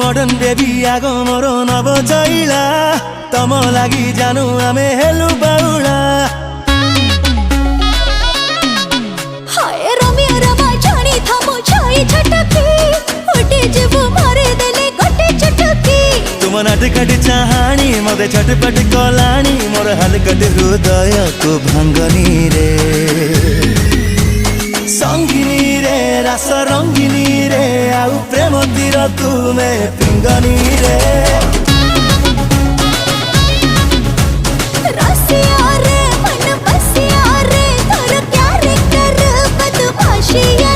modern baby आगो मोर नव चैला तम लागि जानु आमे हेलु बाउला हाय रमिया रमा जानी थामो छाई छटकी उठे जब मारे देले गोटे चटकी तुम नाटकट चाहानी मते छटपट कलानी मोर हलकट हृदय को भंगनी रे संगिनी रे रस रंगिनी रे आउ प्रेम तीर तुमे पिंगनी रे रसिया रे मन बसिया रे तोर प्यार कर बदमाशिया